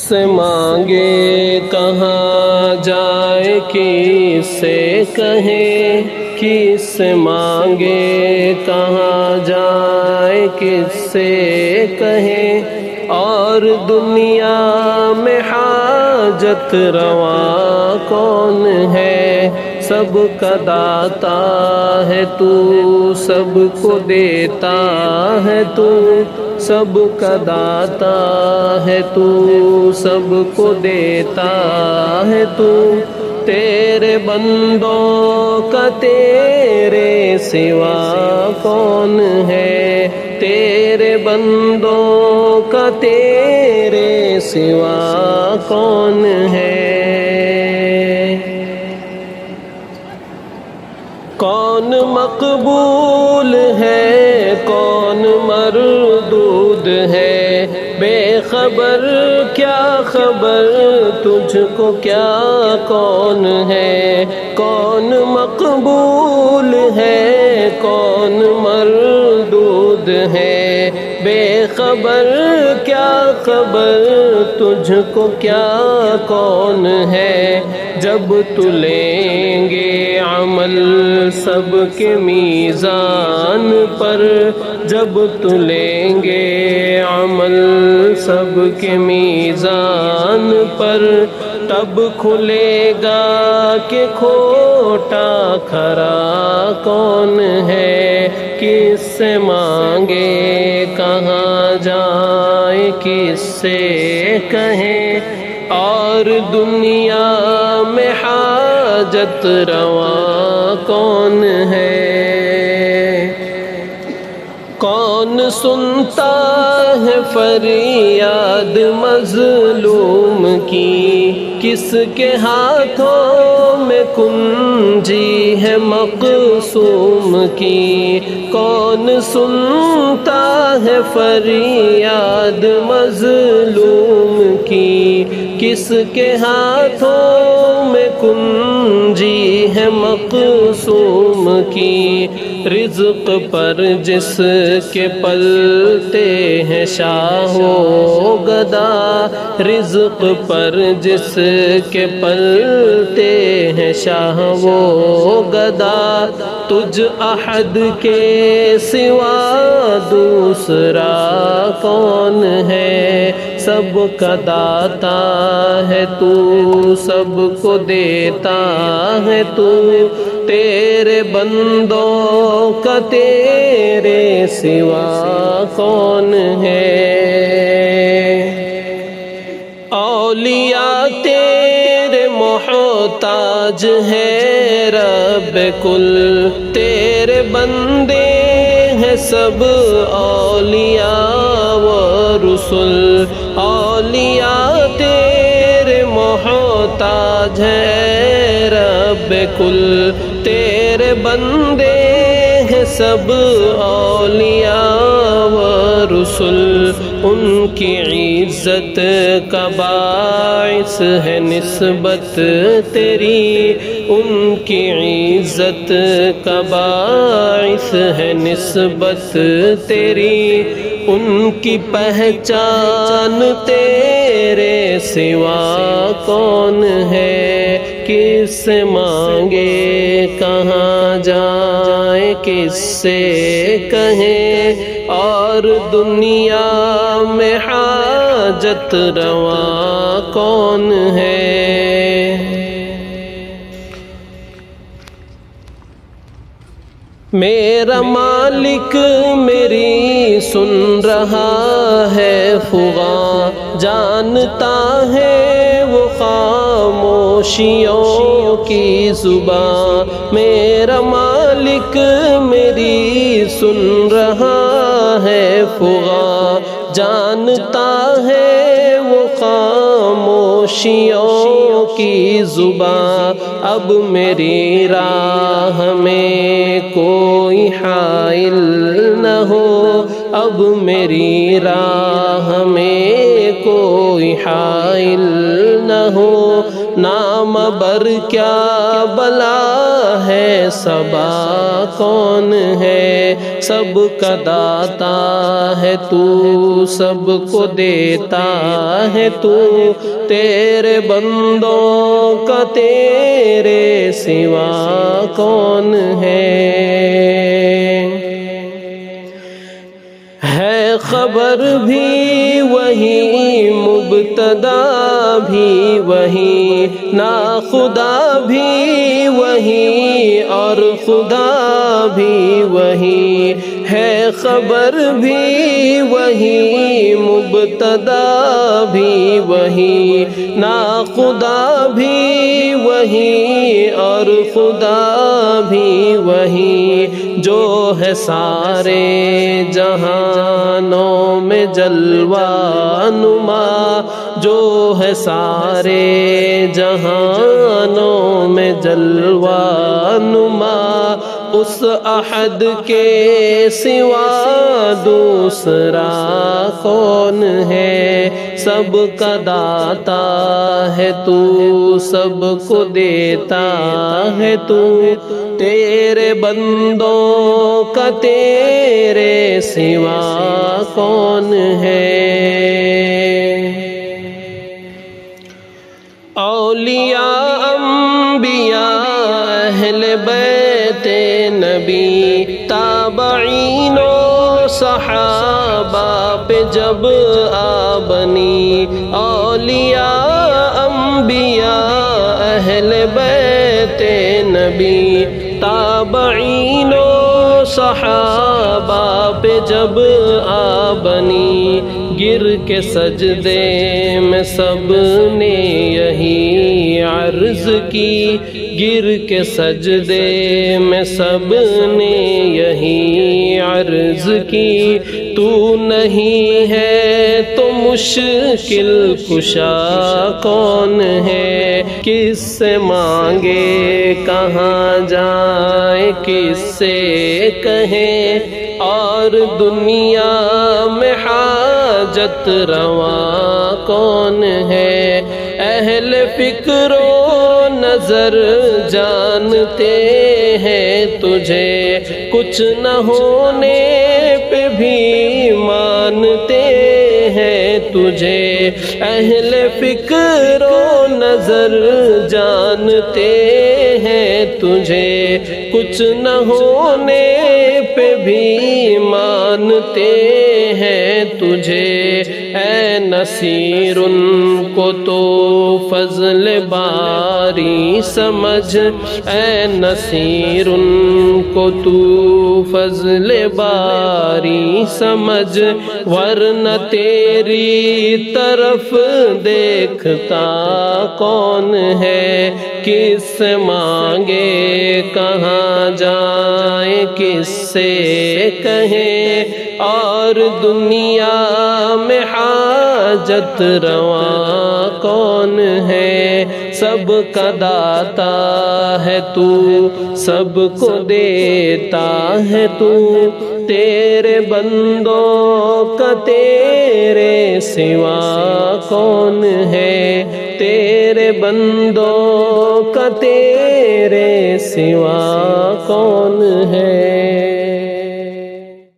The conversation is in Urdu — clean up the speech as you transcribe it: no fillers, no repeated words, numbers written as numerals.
سے مانگے کہاں جائے، کس سے کہیں، کس سے مانگے کہاں جائے، کس سے کہیں، اور دنیا میں حاجت روا کون ہے، سب کا داتا ہے تو، سب کو دیتا ہے تو، سب کا داتا ہے تو، سب کو دیتا ہے تو، تیرے بندوں کا تیرے سوا کون ہے، تیرے بندوں کا تیرے سوا کون ہے، کون مقبول ہے کون مردود ہے، بے خبر کیا خبر تجھ کو کیا کون ہے، کون مقبول ہے کون مردود ہے، بے خبر کیا خبر تجھ کو کیا کون ہے، جب تو لیں گے عمل سب کے میزان پر، جب تو لیں گے عمل سب کے میزان پر، تب کھلے گا کہ کھوٹا کھرا کون ہے، کس سے مانگے کہاں جائے، کس سے کہیں، اور دنیا میں حاجت روا کون ہے، کون سنتا ہے فریاد مظلوم کی، کس کے ہاتھوں میں کنجی ہے مقصوم کی، کون سنتا ہے فریاد مظلوم کی، کس کے ہاتھوں میں کنجی ہے مقصوم کی، رزق پر جس کے پلتے ہیں شاہ و گدا، رزق پر جس کے پلتے ہیں شاہ و گدا، تجھ احد کے سوا دوسرا کون ہے، سب کا داتا ہے تو، سب کو دیتا ہے تو، تیرے بندوں کا تیرے سوا کون ہے، اولیاء تیرے محتاج ہے رب کل، تیرے بندے ہیں سب اولیاء و رسل، اولیاء تیرے محتاج ہے رب کل، تیرے بندے ہیں سب اولیاء و رسل، ان کی عزت کا باعث ہے نسبت تیری، ان کی عزت کا باعث ہے نسبت تیری، ان کی پہچان تیرے سوا کون ہے، کس سے مانگے کہاں جائے، کس سے کہیں، اور دنیا میں حاجت روا کون ہے، میرا مالک میری سن رہا ہے فغاں، جانتا ہے وہ خاموشیوں کی زبان، میرا مالک میری سن رہا ہے فغاں، جانتا ہے وہ خاموشیوں کی زبان، اب میری راہ میں کوئی حائل نہ ہو، اب میری راہ میں کوئی حائل نہ ہو، نام بر کیا بلا ہے صبا کون ہے، سب کا داتا ہے تو، سب کو دیتا ہے تو، تیرے بندوں کا تیرے سوا کون ہے خبر بھی وہی، مبتدا بھی وہی، ناخدا بھی وہی اور خدا بھی وہی ہے، خبر بھی وہی، مبتدا بھی وہی، ناخدا بھی وہی اور خدا بھی وہی، جو ہے سارے جہانوں میں جلوہ نما، جو ہے سارے جہانوں میں جلوہ نما، اس احد کے سوا دوسرا کون ہے، سب کا داتا ہے تو، سب کو دیتا ہے تو، تیرے بندوں کا تیرے سوا کون ہے اولیاء انبیاء اہل بیت نبی تابعین و صحابہ پہ جب آبنی، اولیاء انبیاء اہل بیت نبی تابعین و صحابہ پہ جب آبنی، گر کے سجدے میں سب نے یہی عرض کی، گر کے سجدے میں سب نے یہی عرض کی، تو نہیں ہے تو مشکل کشا کون ہے، کس سے مانگے کہاں جائے کس سے کہیں، اور دنیا میں حاجت روا کون ہے، اہل فکر و نظر جانتے ہیں تجھے، کچھ نہ ہونے پہ بھی مانتے ہیں تجھے، اہل فکر و نظر جانتے ہیں تجھے، کچھ نہ ہونے پہ بھی مانتے ہیں تجھے، اے نصیر ان کو تو فضل باری سمجھ، اے نصیر ان کو تو فضل باری سمجھ، ورنہ تیری طرف دیکھتا کون ہے، کس سے مانگے کہاں جائے کس سے کہیں، اور دنیا میں حاجت روا کون ہے، سب کا داتا ہے تو، سب کو دیتا ہے تو، تیرے بندوں کا تیرے سوا کون ہے، تیرے بندوں کا تیرے سوا کون ہے۔